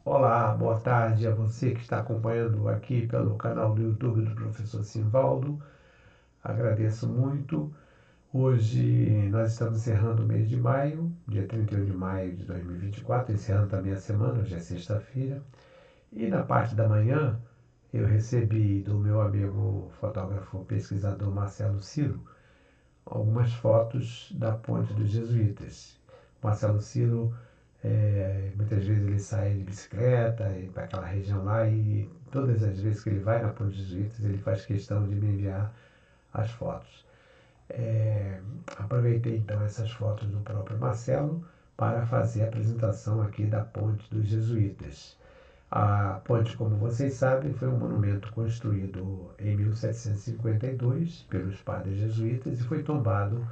Olá, boa tarde a você que está acompanhando aqui pelo canal do YouTube do professor Simvaldo. Agradeço muito. Hoje nós estamos encerrando o mês de maio, dia 31 de maio de 2024, encerrando também a semana, hoje é sexta-feira. E na parte da manhã eu recebi do meu amigo fotógrafo pesquisador Marcelo Ciro algumas fotos da Ponte dos Jesuítas. Marcelo Ciro, muitas vezes ele sai de bicicleta para aquela região lá e todas as vezes que ele vai na Ponte dos Jesuítas ele faz questão de me enviar as fotos. Aproveitei então essas fotos do próprio Marcelo para fazer a apresentação aqui da Ponte dos Jesuítas. A ponte, como vocês sabem, foi um monumento construído em 1752 pelos padres jesuítas e foi tombado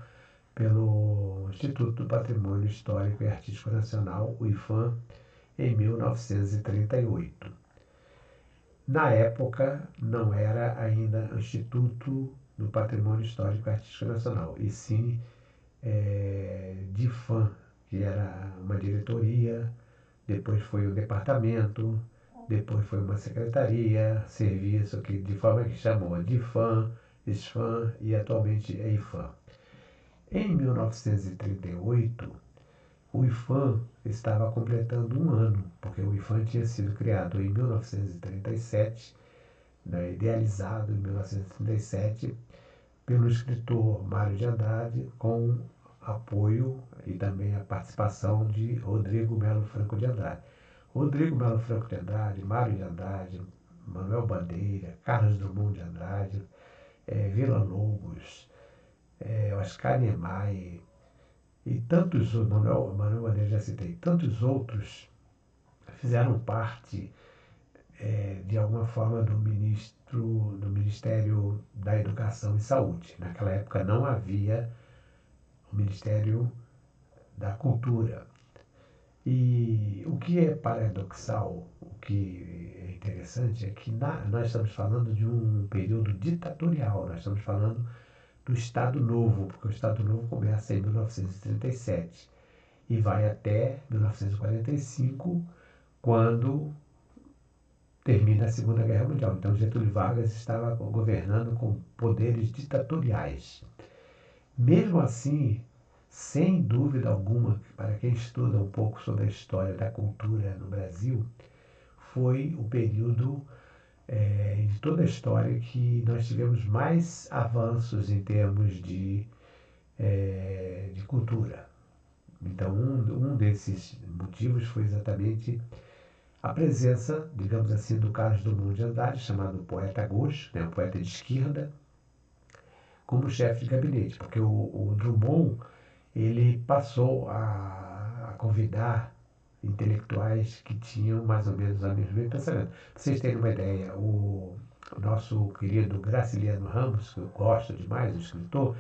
pelo Instituto do Patrimônio Histórico e Artístico Nacional, o IPHAN, em 1938. Na época, não era ainda Instituto do Patrimônio Histórico e Artístico Nacional, e sim DIPHAN, que era uma diretoria, depois foi um departamento, depois foi uma secretaria, serviço, que, de forma que chamou DIPHAN, SFAN e atualmente é IPHAN. Em 1938, o IPHAN estava completando um ano, porque o IPHAN tinha sido criado em 1937, né, idealizado em 1937, pelo escritor Mário de Andrade, com apoio e também a participação de Rodrigo Melo Franco de Andrade. Rodrigo Melo Franco de Andrade, Mário de Andrade, Manuel Bandeira, Carlos Drummond de Andrade, Villa-Lobos, Oscar Niemeyer e tantos, Manuel Bandeira já citei, tantos outros fizeram parte de alguma forma do Ministério da Educação e Saúde. Naquela época não havia o Ministério da Cultura. E o que é paradoxal, o que é interessante é que nós estamos falando de um período ditatorial, nós estamos falando do Estado Novo, porque o Estado Novo começa em 1937 e vai até 1945, quando termina a Segunda Guerra Mundial. Então Getúlio Vargas estava governando com poderes ditatoriais. Mesmo assim, sem dúvida alguma, para quem estuda um pouco sobre a história da cultura no Brasil, foi o período de toda a história que nós tivemos mais avanços em termos de cultura. Então, um desses motivos foi exatamente a presença, digamos assim, do Carlos Drummond de Andrade, chamado poeta gauche, um poeta de esquerda, como chefe de gabinete, porque o Drummond ele passou a convidar intelectuais que tinham mais ou menos o mesmo pensamento. Para vocês terem uma ideia, o nosso querido Graciliano Ramos, que eu gosto demais, o escritor,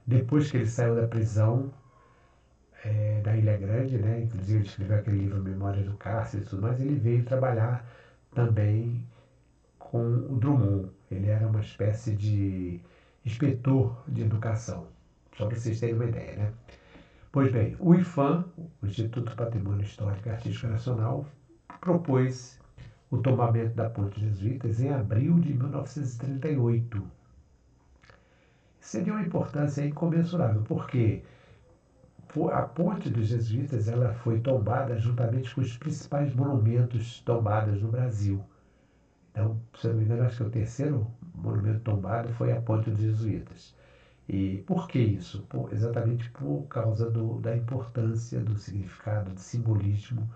depois que ele saiu da prisão da Ilha Grande, né, inclusive ele escreveu aquele livro Memória do Cárcere e tudo mais, ele veio trabalhar também com o Drummond. Ele era uma espécie de inspetor de educação, só para vocês terem uma ideia, né? Pois bem, o IPHAN, o Instituto do Patrimônio Histórico e Artístico Nacional, propôs o tombamento da Ponte dos Jesuítas em abril de 1938. Isso de uma importância incomensurável, porque a Ponte dos Jesuítas ela foi tombada juntamente com os principais monumentos tombados no Brasil. Então, se eu não me engano, acho que o terceiro monumento tombado foi a Ponte dos Jesuítas. E por que isso? Exatamente por causa da importância, do significado, do simbolismo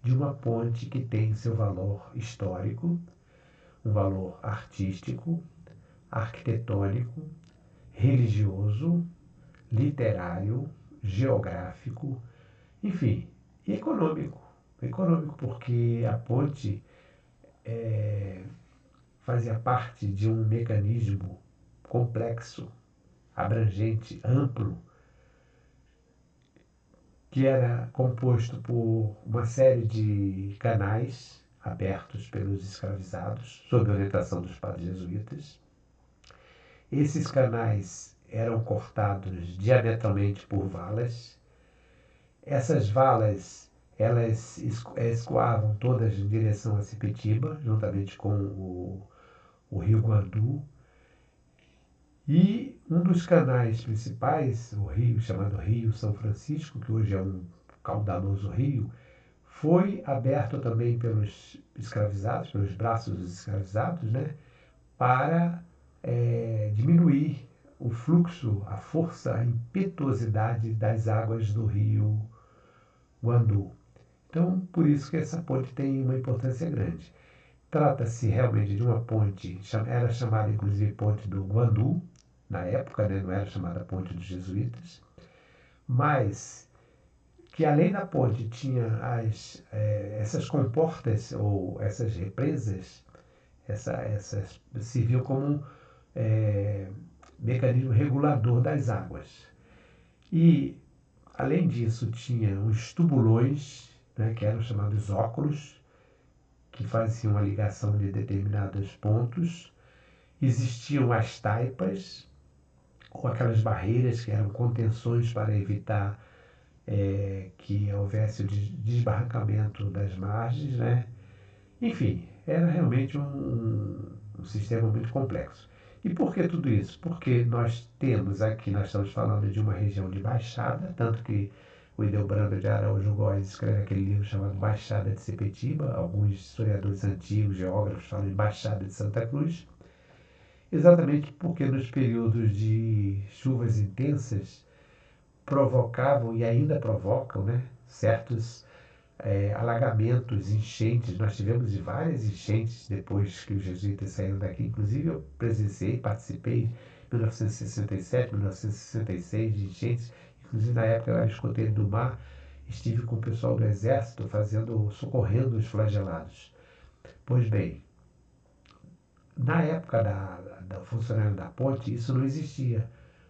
de uma ponte que tem seu valor histórico, um valor artístico, arquitetônico, religioso, literário, geográfico, enfim, e econômico. Econômico porque a ponte fazia parte de um mecanismo complexo, abrangente, amplo, que era composto por uma série de canais abertos pelos escravizados, sob a orientação dos padres jesuítas. Esses canais eram cortados diametralmente por valas. Essas valas elas escoavam todas em direção a Sepetiba, juntamente com o rio Guandu. E um dos canais principais, o rio chamado Rio São Francisco, que hoje é um caudaloso rio, foi aberto também pelos escravizados, pelos braços dos escravizados, né, para diminuir o fluxo, a força, a impetuosidade das águas do rio Guandu. Então, por isso que essa ponte tem uma importância grande. Trata-se realmente de uma ponte, era chamada inclusive Ponte do Guandu, na época, né, não era chamada Ponte dos Jesuítas, mas que além da ponte tinha essas comportas ou essas represas, essas serviam como mecanismo regulador das águas. E, além disso, tinha os tubulões, né, que eram chamados óculos, que faziam a ligação de determinados pontos. Existiam as taipas, ou aquelas barreiras que eram contenções para evitar que houvesse o desbarrancamento das margens, né? Enfim, era realmente um sistema muito complexo. E por que tudo isso? Porque nós estamos falando de uma região de baixada, tanto que o Ildebrando de Araújo Góes escreve aquele livro chamado Baixada de Sepetiba, alguns historiadores antigos, geógrafos falam de Baixada de Santa Cruz, exatamente porque nos períodos de chuvas intensas provocavam e ainda provocam, né, certos alagamentos, enchentes. Nós tivemos várias enchentes depois que os jesuítas saíram daqui. Inclusive eu presenciei, participei em 1967, 1966 de enchentes. Inclusive na época eu era escoteiro do mar, estive com o pessoal do exército socorrendo os flagelados. Pois bem, na época do funcionamento da ponte, isso não existia,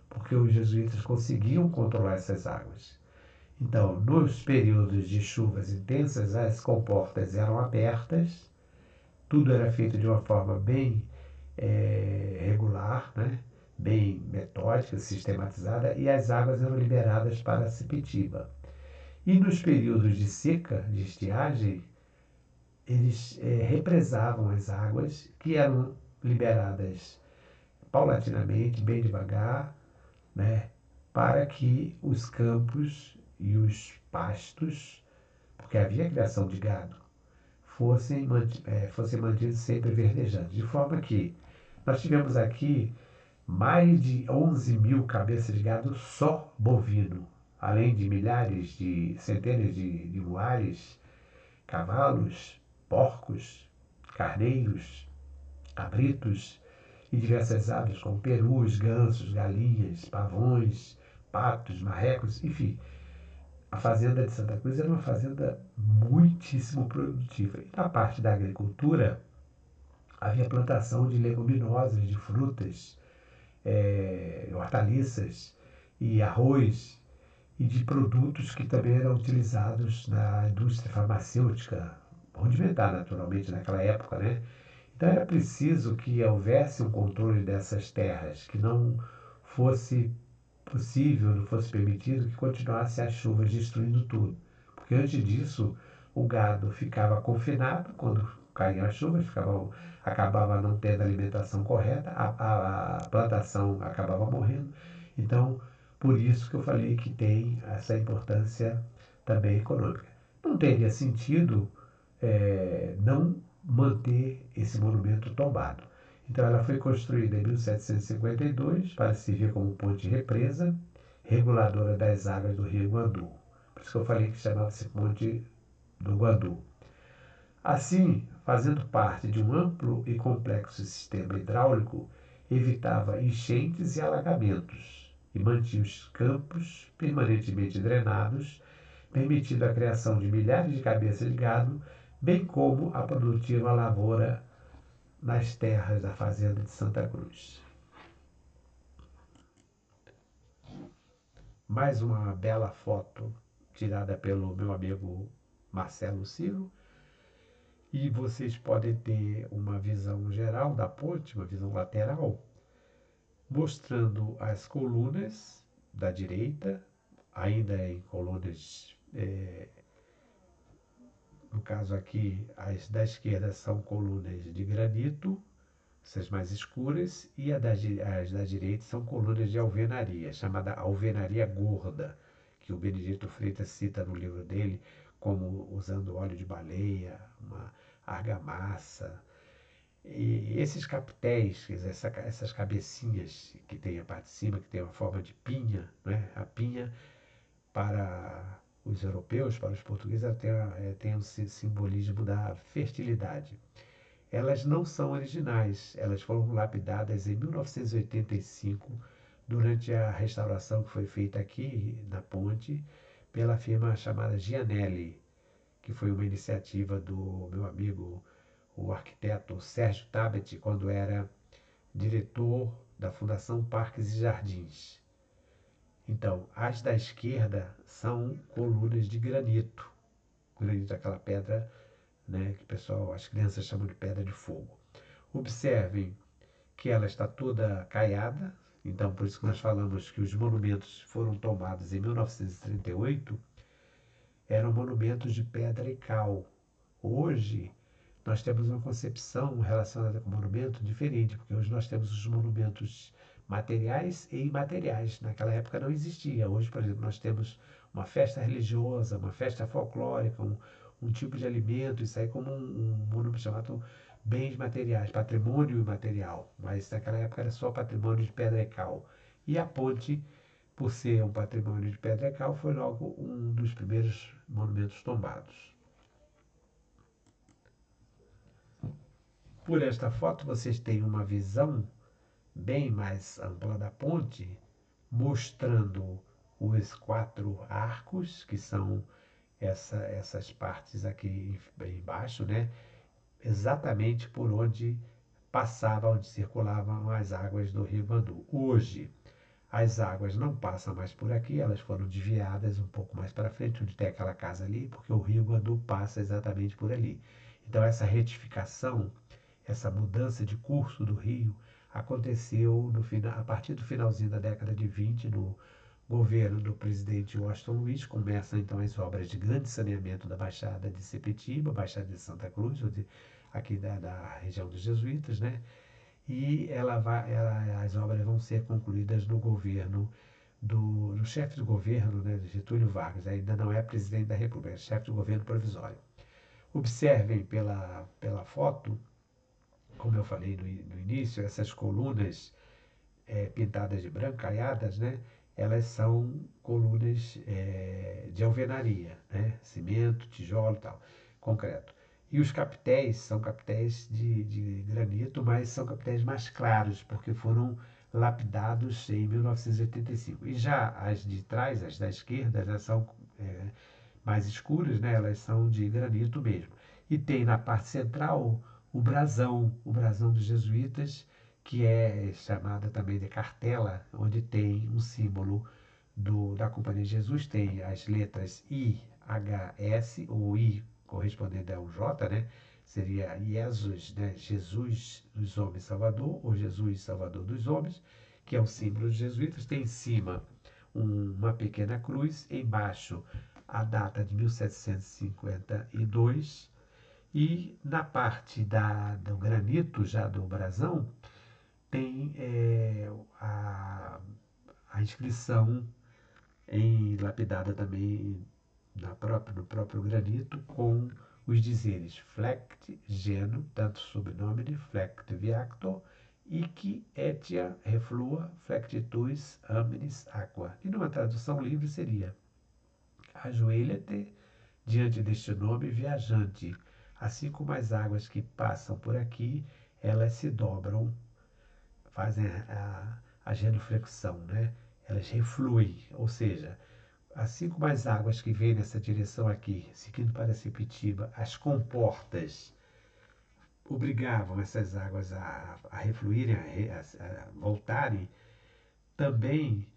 porque os jesuítas conseguiam controlar essas águas. Então, nos períodos de chuvas intensas, as comportas eram abertas, tudo era feito de uma forma bem regular, né? Bem metódica, sistematizada, e as águas eram liberadas para Sepetiba. E nos períodos de seca, de estiagem, eles represavam as águas, que eram liberadas paulatinamente, bem devagar, né? Para que os campos e os pastos, porque havia criação de gado, fossem mantidos sempre verdejantes. De forma que nós tivemos aqui mais de 11 mil cabeças de gado só bovino, além de centenas de muares, cavalos, porcos, carneiros, cabritos e diversas aves como perus, gansos, galinhas, pavões, patos, marrecos, enfim. A fazenda de Santa Cruz era uma fazenda muitíssimo produtiva. E na parte da agricultura, havia plantação de leguminosas, de frutas, hortaliças e arroz, e de produtos que também eram utilizados na indústria farmacêutica, rudimentar naturalmente naquela época, né? Então era preciso que houvesse um controle dessas terras, que não fosse possível, não fosse permitido que continuasse as chuvas destruindo tudo. Porque antes disso, o gado ficava confinado, quando caíam as chuvas, acabava não tendo alimentação correta, a plantação acabava morrendo. Então, por isso que eu falei que tem essa importância também econômica. Não teria sentido não manter esse monumento tombado. Então ela foi construída em 1752 para servir como ponte represa, reguladora das águas do rio Guandu. Por isso que eu falei que chamava-se Ponte do Guandu. Assim, fazendo parte de um amplo e complexo sistema hidráulico, evitava enchentes e alagamentos e mantinha os campos permanentemente drenados, permitindo a criação de milhares de cabeças de gado, bem como a produtiva lavoura nas terras da fazenda de Santa Cruz. Mais uma bela foto tirada pelo meu amigo Marcelo Ciro. E vocês podem ter uma visão geral da ponte, uma visão lateral, mostrando as colunas da direita, ainda em colunas caso aqui, as da esquerda são colunas de granito, essas mais escuras, e as da direita são colunas de alvenaria, chamada alvenaria gorda, que o Benedito Freitas cita no livro dele, como usando óleo de baleia, uma argamassa. E esses capitéis, quer dizer, essas cabecinhas que tem a parte de cima, que tem uma forma de pinha, né? A pinha, para os europeus, para os portugueses, ela tem um simbolismo da fertilidade. Elas não são originais, elas foram lapidadas em 1985, durante a restauração que foi feita aqui na ponte, pela firma chamada Gianelli, que foi uma iniciativa do meu amigo, o arquiteto Sérgio Tabet, quando era diretor da Fundação Parques e Jardins. Então, as da esquerda são colunas de granito. Granito é aquela pedra, né, que o pessoal, as crianças chamam de pedra de fogo. Observem que ela está toda caiada, então por isso que nós falamos que os monumentos foram tomados em 1938, eram monumentos de pedra e cal. Hoje nós temos uma concepção relacionada com o monumento diferente, porque hoje nós temos os monumentos materiais e imateriais. Naquela época não existia. Hoje, por exemplo, nós temos uma festa religiosa, uma festa folclórica, um tipo de alimento, isso aí como um monumento chamado bens materiais, patrimônio imaterial. Mas naquela época era só patrimônio de pedra e cal. E a ponte, por ser um patrimônio de pedra e cal, foi logo um dos primeiros monumentos tombados. Por esta foto, vocês têm uma visão bem mais ampla da ponte, mostrando os 4 arcos, que são essas partes aqui embaixo, né? Exatamente por onde onde circulavam as águas do Rio Guandu. Hoje, as águas não passam mais por aqui, elas foram desviadas um pouco mais para frente, onde tem aquela casa ali, porque o Rio Guandu passa exatamente por ali. Então, essa retificação, essa mudança de curso do rio aconteceu a partir do finalzinho da década de 20, no governo do presidente Washington Luiz. Começam então as obras de grande saneamento da Baixada de Sepetiba, Baixada de Santa Cruz, aqui da região dos jesuítas, né? E as obras vão ser concluídas no governo do chefe do governo, né, Getúlio Vargas. Ainda não é presidente da República, é chefe do governo provisório. Observem pela foto, como eu falei no início, essas colunas pintadas de branco, caiadas, né? Elas são colunas de alvenaria, né? Cimento, tijolo e tal, concreto. E os capitéis são capitéis de granito, mas são capitéis mais claros, porque foram lapidados em 1985. E já as de trás, as da esquerda, elas são mais escuras, né? Elas são de granito mesmo. E tem na parte central o brasão dos jesuítas, que é chamada também de cartela, onde tem um símbolo da Companhia de Jesus, tem as letras IHS, ou I correspondendo ao J, né? Seria Jesus, né? Jesus dos homens Salvador, ou Jesus Salvador dos homens, que é o símbolo dos jesuítas. Tem em cima uma pequena cruz, embaixo a data de 1752, e na parte do granito, já do brasão, tem a inscrição lapidada também no próprio granito, com os dizeres Flecti Geno, tanto subnomine, Flecti Viactor, Ic etia reflua, Flectituis Aminis Aqua. E numa tradução livre seria: ajoelha-te diante deste nome, viajante, assim como as águas que passam por aqui, elas se dobram, fazem a genuflexão, né? Elas refluem, ou seja, assim como as águas que vêm nessa direção aqui, seguindo para Sepetiba, as comportas obrigavam essas águas a refluírem, a voltarem. Também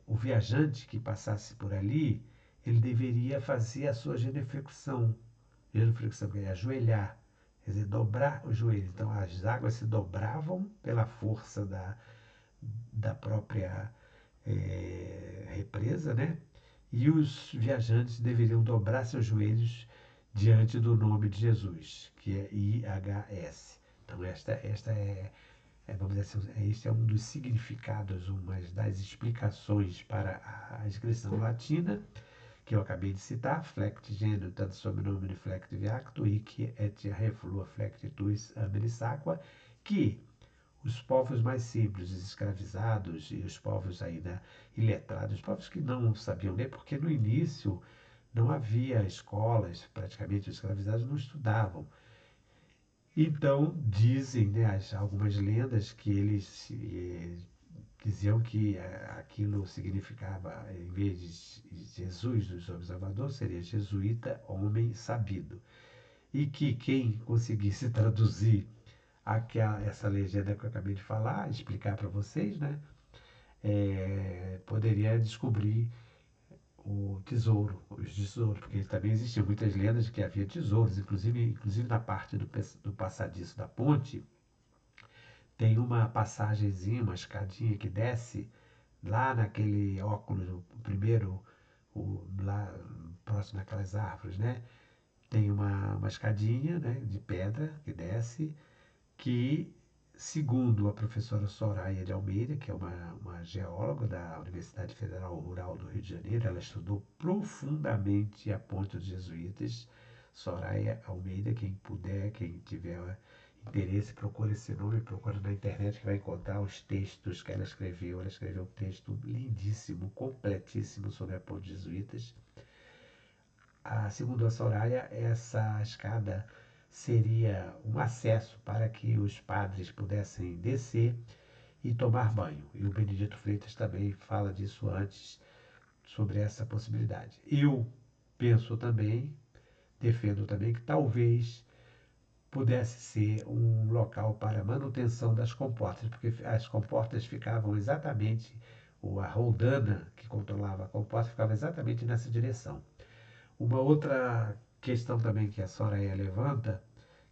o viajante que passasse por ali, ele deveria fazer a sua genuflexão, que é ajoelhar, quer dizer, dobrar os joelhos. Então as águas se dobravam pela força da própria represa, né? E os viajantes deveriam dobrar seus joelhos diante do nome de Jesus, que é IHS. Então esta vamos dizer assim, este é um dos significados, uma das explicações para a inscrição latina, que eu acabei de citar, flect gênero, tanto sobrenome flect viacto, hic et reflua flect tuis amerisaqua, que os povos mais simples, os escravizados e os povos ainda iletrados, os povos que não sabiam ler, porque no início não havia escolas, praticamente os escravizados não estudavam. Então, dizem, né, algumas lendas que eles diziam que aquilo significava, em vez de Jesus, o Salvador, seria jesuíta, homem sabido. E que quem conseguisse traduzir essa legenda que eu acabei de falar, explicar para vocês, né, poderia descobrir o tesouro, os tesouros, porque também existiam muitas lendas de que havia tesouros, inclusive na parte do passadiço da ponte, tem uma passagenzinha, uma escadinha que desce lá naquele óculos, o primeiro, lá próximo daquelas árvores, né? Tem uma escadinha, né, de pedra que desce, que, segundo a professora Soraya de Almeida, que é uma geóloga da Universidade Federal Rural do Rio de Janeiro, ela estudou profundamente a ponte dos jesuítas. Soraya Almeida, quem puder, quem tiver interesse, procure esse nome, procure na internet que vai encontrar os textos que ela escreveu. Ela escreveu um texto lindíssimo, completíssimo sobre a ponte dos jesuítas. Segundo a Soraya, essa escada seria um acesso para que os padres pudessem descer e tomar banho. E o Benedito Freitas também fala disso antes, sobre essa possibilidade. Eu penso também, defendo também, que talvez pudesse ser um local para manutenção das comportas, porque as comportas ficavam exatamente, ou a roldana que controlava a comporta ficava exatamente nessa direção. Uma outra questão também que a Soraya levanta,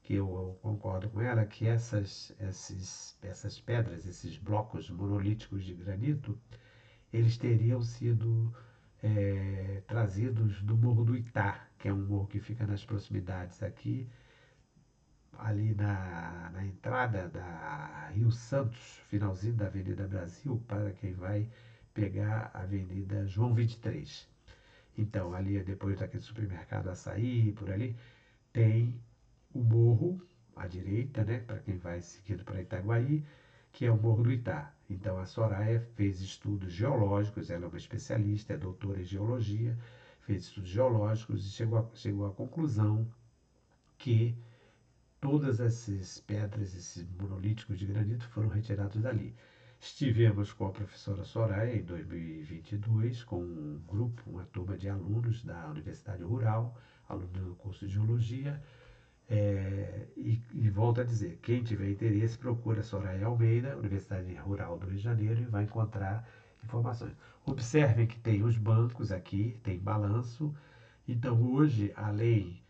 que eu concordo com ela, que essas pedras, esses blocos monolíticos de granito, eles teriam sido trazidos do Morro do Itá, que é um morro que fica nas proximidades aqui, ali na entrada da Rio Santos, finalzinho da Avenida Brasil, para quem vai pegar a Avenida João 23. Então, ali depois daquele supermercado Açaí, por ali, tem o morro à direita, né, para quem vai seguindo para Itaguaí, que é o Morro do Itá. Então, a Soraya fez estudos geológicos, ela é uma especialista, é doutora em geologia, fez estudos geológicos e chegou à conclusão que todas essas pedras, esses monolíticos de granito foram retirados dali. Estivemos com a professora Soraya em 2022, com um grupo, uma turma de alunos da Universidade Rural, alunos do curso de Geologia, e volto a dizer, quem tiver interesse, procura Soraya Almeida, Universidade Rural do Rio de Janeiro, e vai encontrar informações. Observem que tem os bancos aqui, tem balanço, então hoje, além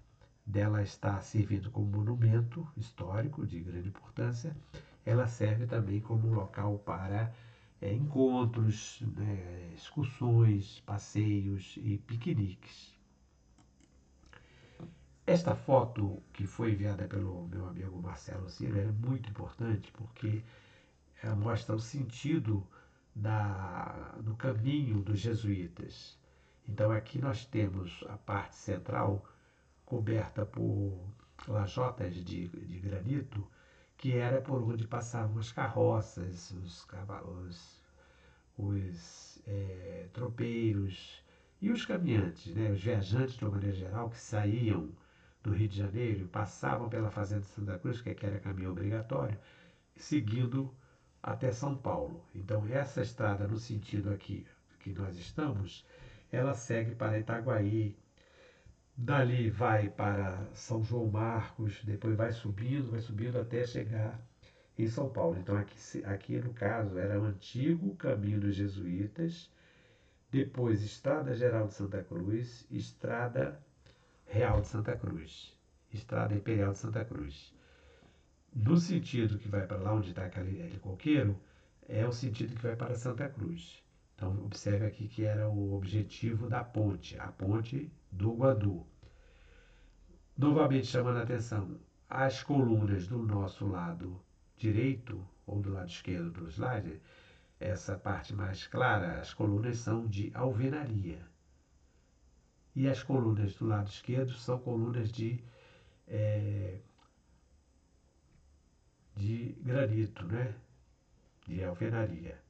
dela estar servindo como monumento histórico de grande importância, ela serve também como um local para encontros, né, excursões, passeios e piqueniques. Esta foto que foi enviada pelo meu amigo Marcelo Silva é muito importante porque ela mostra o sentido do caminho dos jesuítas. Então aqui nós temos a parte central coberta por lajotas de granito, que era por onde passavam as carroças, os tropeiros e os caminhantes, né, os viajantes de uma maneira geral, que saíam do Rio de Janeiro e passavam pela Fazenda de Santa Cruz, que era caminho obrigatório, seguindo até São Paulo. Então, essa estrada, no sentido aqui que nós estamos, ela segue para Itaguaí, dali vai para São João Marcos, depois vai subindo até chegar em São Paulo. Então, aqui no caso, era o antigo caminho dos jesuítas, depois Estrada Geral de Santa Cruz, Estrada Real de Santa Cruz, Estrada Imperial de Santa Cruz. No sentido que vai para lá onde está aquele coqueiro, é o sentido que vai para Santa Cruz. Então, observe aqui que era o objetivo da ponte, a ponte do Guadu. Novamente chamando a atenção, as colunas do nosso lado direito, ou do lado esquerdo do slide, essa parte mais clara, as colunas são de alvenaria. E as colunas do lado esquerdo são colunas de granito, né? De alvenaria.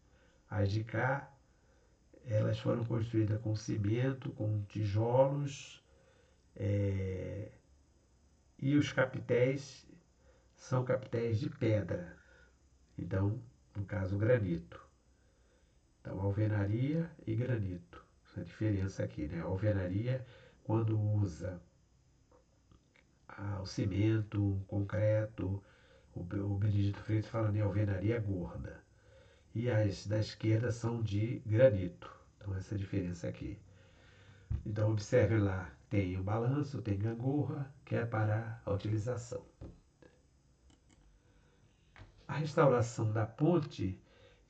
As de cá, elas foram construídas com cimento, com tijolos, e os capitéis são capitéis de pedra. Então, no caso, granito. Então, alvenaria e granito. Essa diferença aqui, né? A alvenaria, quando usa o cimento, o concreto, o Benedito Freitas fala em alvenaria gorda. E as da esquerda são de granito. Então, essa é a diferença aqui. Então, observe lá, tem o balanço, tem gangorra, que é para a utilização. A restauração da ponte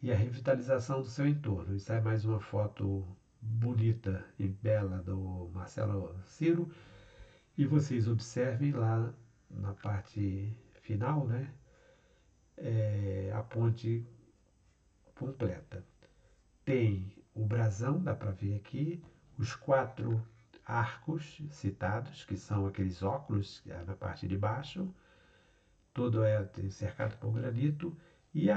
e a revitalização do seu entorno. Isso é mais uma foto bonita e bela do Marcelo Ciro. E vocês observem lá na parte final, né? A ponte completa. Tem o brasão, dá para ver aqui, os 4 arcos citados, que são aqueles óculos na parte de baixo, todo é cercado por granito, e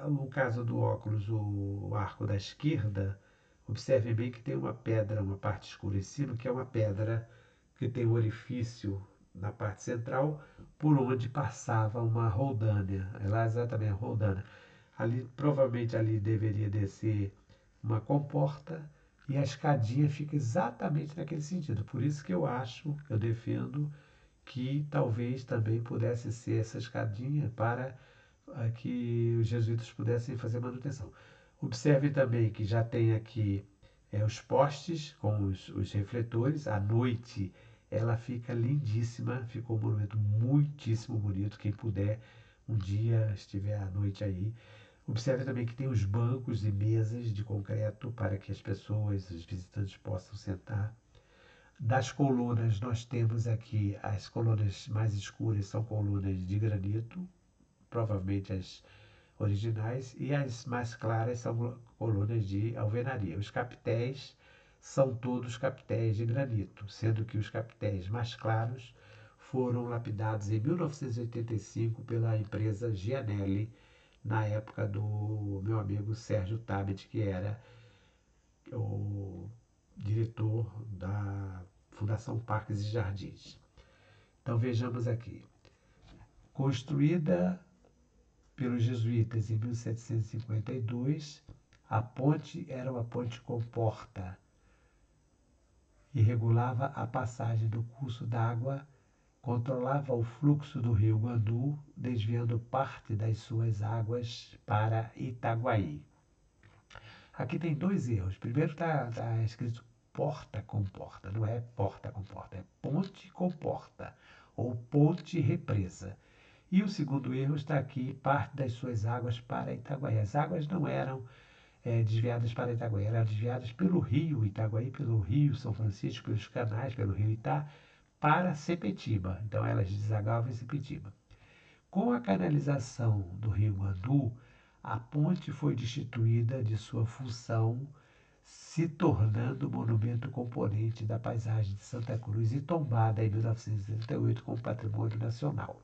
no caso do óculos, o arco da esquerda, observe bem que tem uma pedra, uma parte escura em cima, que é uma pedra que tem um orifício na parte central, por onde passava uma roldana, é lá exatamente a roldana. Ali, provavelmente ali deveria descer uma comporta e a escadinha fica exatamente naquele sentido. Por isso que eu acho, eu defendo que talvez também pudesse ser essa escadinha para que os jesuítas pudessem fazer manutenção. Observe também que já tem aqui os postes com os refletores. À noite ela fica lindíssima, ficou um monumento muitíssimo bonito. Quem puder um dia estiver à noite aí, observe também que tem os bancos e mesas de concreto para que as pessoas, os visitantes possam sentar. Das colunas, nós temos aqui as colunas mais escuras, são colunas de granito, provavelmente as originais, e as mais claras são colunas de alvenaria. Os capitéis são todos capitéis de granito, sendo que os capitéis mais claros foram lapidados em 1985 pela empresa Gianelli, na época do meu amigo Sérgio Tabet, que era o diretor da Fundação Parques e Jardins. Então vejamos aqui. Construída pelos jesuítas em 1752, a ponte era uma ponte com porta e regulava a passagem do curso d'água, controlava o fluxo do rio Guandu, desviando parte das suas águas para Itaguaí. Aqui tem 2 erros. Primeiro está escrito porta com porta, não é porta com porta, é ponte com porta, ou ponte represa. E o segundo erro está aqui, parte das suas águas para Itaguaí. As águas não eram desviadas para Itaguaí, eram desviadas pelo rio Itaguaí, pelo rio São Francisco, pelos canais, pelo rio Itá, para Sepetiba. Então elas desagavam em Sepetiba. Com a canalização do rio Guandu, a ponte foi destituída de sua função, se tornando monumento componente da paisagem de Santa Cruz e tombada em 1978 como patrimônio nacional.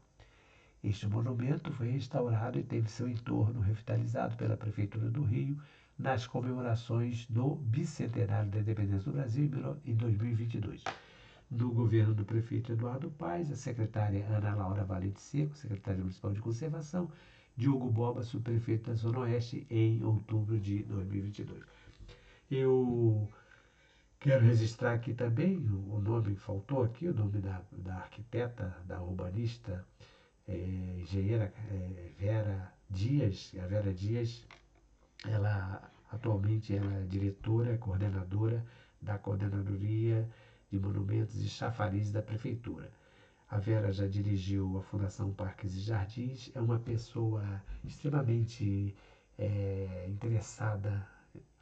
Este monumento foi restaurado e teve seu entorno revitalizado pela Prefeitura do Rio nas comemorações do bicentenário da independência do Brasil em 2022. No governo do prefeito Eduardo Paes, a secretária Ana Laura Valente Seco, secretária municipal de conservação, Diogo Boba, subprefeito da Zona Oeste, em outubro de 2022. Eu quero registrar aqui também o nome que faltou aqui, o nome da arquiteta, da urbanista, engenheira Vera Dias. A Vera Dias, ela atualmente ela é diretora, coordenadora da Coordenadoria de Monumentos e Chafariz da Prefeitura. A Vera já dirigiu a Fundação Parques e Jardins, é uma pessoa extremamente interessada,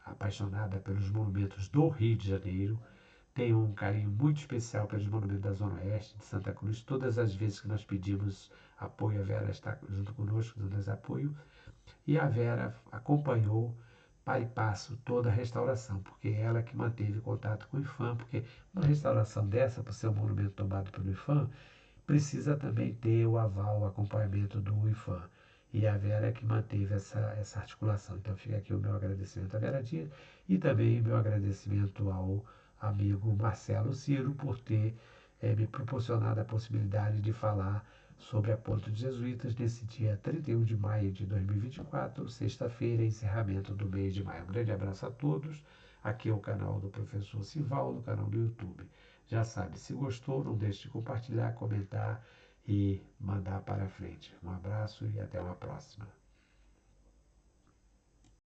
apaixonada pelos monumentos do Rio de Janeiro, Tenho um carinho muito especial pelos monumentos da Zona Oeste de Santa Cruz. Todas as vezes que nós pedimos apoio, a Vera está junto conosco, dando apoio. E a Vera acompanhou para e passo toda a restauração, porque é ela que manteve contato com o IPHAN, porque uma restauração dessa, por ser um monumento tomado pelo IPHAN, precisa também ter o aval, o acompanhamento do IPHAN. E a Vera é que manteve essa articulação. Então fica aqui o meu agradecimento à Vera Dias e também o meu agradecimento ao amigo Marcelo Ciro por ter me proporcionado a possibilidade de falar sobre a Ponte dos Jesuítas nesse dia 31 de maio de 2024, sexta-feira, encerramento do mês de maio. Um grande abraço a todos. Aqui é o canal do Professor Sivaldo, canal do YouTube. Já sabe, se gostou, não deixe de compartilhar, comentar e mandar para frente. Um abraço e até uma próxima.